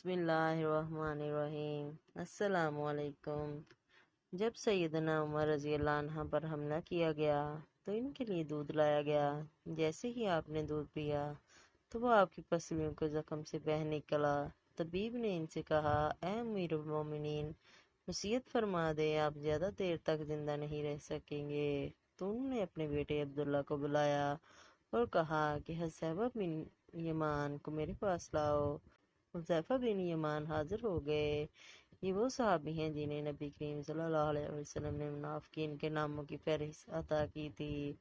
بسم اللہ الرحمن الرحیم۔ السلام علیکم۔ جب سیدنا عمر رضی اللہ عنہ پر حملہ کیا گیا تو ان کے لیے دودھ لایا گیا۔ جیسے ہی آپ نے دودھ پیا تو وہ آپ کی پسلیوں کے زخم سے بہہ نکلا۔ طبیب نے ان سے کہا، اے امیر المومنین، وصیت فرما دے، آپ زیادہ دیر تک زندہ نہیں رہ سکیں گے۔ تو انہوں نے اپنے بیٹے عبداللہ کو بلایا اور کہا کہ حذیفہ بن یمان کو میرے پاس لاؤ۔ حذیفہ بن یمان حاضر ہو گئے۔ یہ وہ صحابی ہیں جنہیں نبی کریم صلی اللہ علیہ وسلم نے منافقین کے ناموں کی فہرست عطا کی تھی۔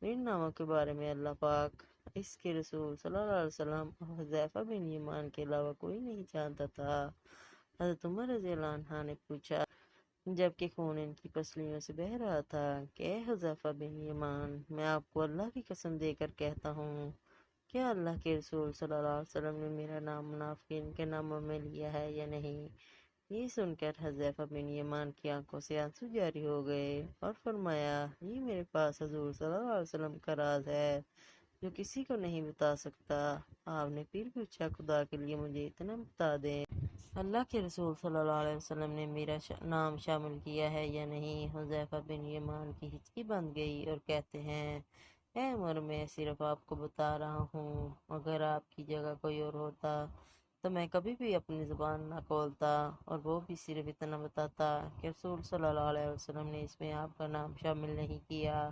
ان ناموں کے بارے میں اللہ پاک، اس کے رسول صلی اللہ علیہ وسلم اور حذیفہ بن یمان کے علاوہ کوئی نہیں جانتا تھا۔ حضرت عمر رضی اللہ عنہ نے پوچھا، جبکہ خون ان کی پسلیوں سے بہہ رہا تھا، کہ اے حذیفہ بن یمان، میں آپ کو اللہ کی قسم دے کر کہتا ہوں، کیا اللہ کے رسول صلی اللہ علیہ وسلم نے میرا نام منافقین کے ناموں میں لیا ہے یا نہیں؟ یہ سن کر حذیفہ بن یمان کی آنکھوں سے آنسو جاری ہو گئے اور فرمایا، یہ میرے پاس حضور صلی اللہ علیہ وسلم کا راز ہے جو کسی کو نہیں بتا سکتا۔ آپ نے پھر پوچھا، خدا کے لیے مجھے اتنا بتا دیں، اللہ کے رسول صلی اللہ علیہ وسلم نے میرا نام شامل کیا ہے یا نہیں؟ حذیفہ بن یمان کی ہچکی بند گئی اور کہتے ہیں، اے عمر، میں صرف آپ کو بتا رہا ہوں، اگر آپ کی جگہ کوئی اور ہوتا تو میں کبھی بھی اپنی زبان نہ کھولتا، اور وہ بھی صرف اتنا بتاتا کہ رسول صلی اللہ علیہ وسلم نے اس میں آپ کا نام شامل نہیں کیا۔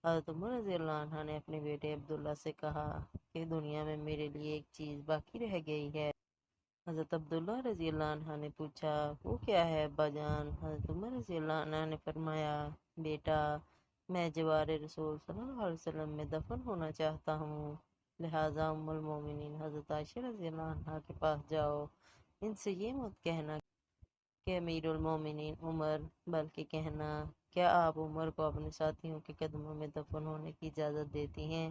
حضرت عمر رضی اللہ عنہ نے اپنے بیٹے عبداللہ سے کہا کہ دنیا میں میرے لیے ایک چیز باقی رہ گئی ہے۔ حضرت عبداللہ رضی اللہ عنہ نے پوچھا، وہ کیا ہے ابا جان؟ حضرت عمر رضی اللہ عنہ نے فرمایا، بیٹا، میں جوار رسول صلی اللہ علیہ وسلم میں دفن ہونا چاہتا ہوں، لہٰذا ام المومنین حضرت عائشہ رضی اللہ عنہ کے پاس جاؤ، ان سے یہ مت کہنا کہ امیر المومنین عمر، بلکہ کہنا، کیا آپ عمر کو اپنے ساتھیوں کے قدموں میں دفن ہونے کی اجازت دیتی ہیں،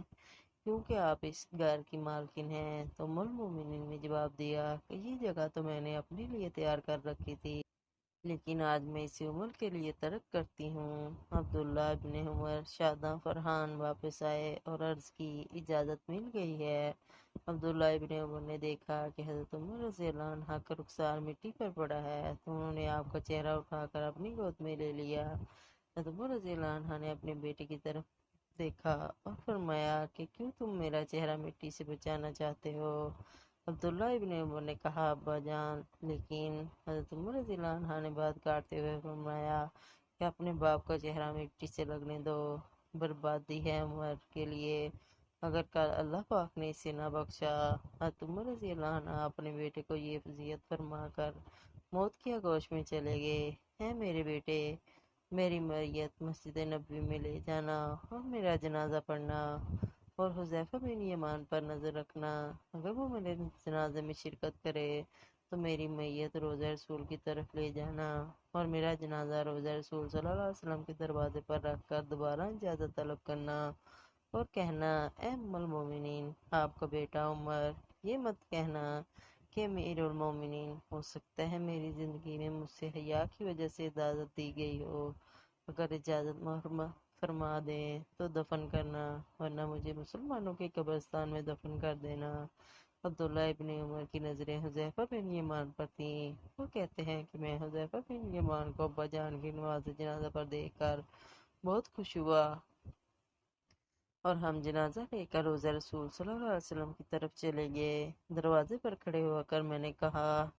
کیونکہ آپ اس گھر کی مالکن ہیں؟ تو ام المومنین نے جواب دیا کہ یہ جگہ تو میں نے اپنے لیے تیار کر رکھی تھی، لیکن آج میں اسے عمر کے لیے ترک کرتی ہوں۔ عبداللہ ابن عمر شاداں فرحان واپس آئے اور عرض کی، اجازت مل گئی ہے۔ عبداللہ ابن عمر نے دیکھا کہ حضرت عمر رضی اللہ عنہ کا رخسار مٹی پر پڑا ہے تو انہوں نے آپ کا چہرہ اٹھا کر اپنی گود میں لے لیا۔ حضرت عمر رضی اللہ عنہ نے اپنے بیٹے کی طرف دیکھا اور فرمایا کہ کیوں تم میرا چہرہ مٹی سے بچانا چاہتے ہو؟ عبداللہ ابن عمر نے کہا، ابا جان، لیکن حضرت عمر رضی اللہ عنہ نے بات کاٹتے ہوئے فرمایا کہ اپنے باپ کا چہرہ مٹی سے لگنے دو، بربادی ہے عمر کے لیے اگر کل اللہ پاک نے اسے نہ بخشا۔ حضرت عمر رضی اللہ عنہ اپنے بیٹے کو یہ وصیت فرما کر موت کی آغوش میں چلے گئے، اے میرے بیٹے، میری میت مسجد نبوی میں لے جانا اور میرا جنازہ پڑھنا، اور حذیفہ بن یمان پر نظر رکھنا، اگر وہ میرے جنازے میں شرکت کرے تو میری میت روضہ رسول کی طرف لے جانا، اور میرا جنازہ روضہ رسول صلی اللہ علیہ وسلم کے دروازے پر رکھ کر دوبارہ اجازت طلب کرنا اور کہنا، اے ام المومنین، آپ کا بیٹا عمر، یہ مت کہنا کہ امیر المومنین، ہو سکتا ہے میری زندگی میں مجھ سے حیا کی وجہ سے اجازت دی گئی ہو، اگر اجازت فرما دیں تو دفن کرنا، ورنہ مجھے مسلمانوں کے قبرستان میں دفن کر دینا۔ عبداللہ ابن عمر کی نظریں حذیفہ بن یمان پر تھیں۔ وہ کہتے ہیں کہ میں حذیفہ بن یمان کو ابا جان کی نماز جنازہ پر دیکھ کر بہت خوش ہوا، اور ہم جنازہ لے کر روضہ رسول صلی اللہ علیہ وسلم کی طرف چلے گئے۔ دروازے پر کھڑے ہو کر میں نے کہا،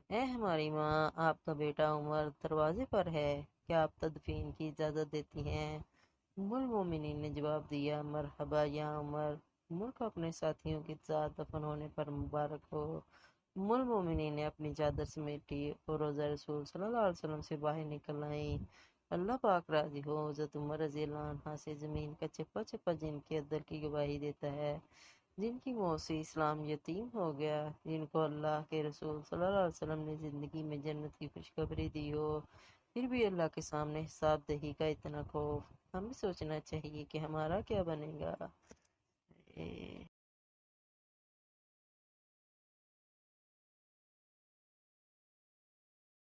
اے ہماری ماں، آپ کا بیٹا عمر دروازے پر ہے، کیا آپ تدفین کی اجازت دیتی ہیں؟ ام المومنین نے جواب دیا، مرحبا یا عمر، عمر کو اپنے ساتھیوں کے ساتھ دفن ہونے پر مبارک ہو۔ ام المومنین نے اپنی چادر سمیٹی اور روضہ رسول صلی اللہ علیہ وسلم سے باہر نکل آئیں۔ اللہ پاک راضی ہو، حضرت عمر رضی اللہ عنہ سے زمین کا چپا چپا جن کے عدل کی گواہی دیتا ہے، جن کی موت سے اسلام یتیم ہو گیا، جن کو اللہ کے رسول صلی اللہ علیہ وسلم نے زندگی میں جنت کی خوشخبری دی ہو، پھر بھی اللہ کے سامنے حساب دہی کا اتنا خوف۔ ہمیں سوچنا چاہیے کہ ہمارا کیا بنے گا۔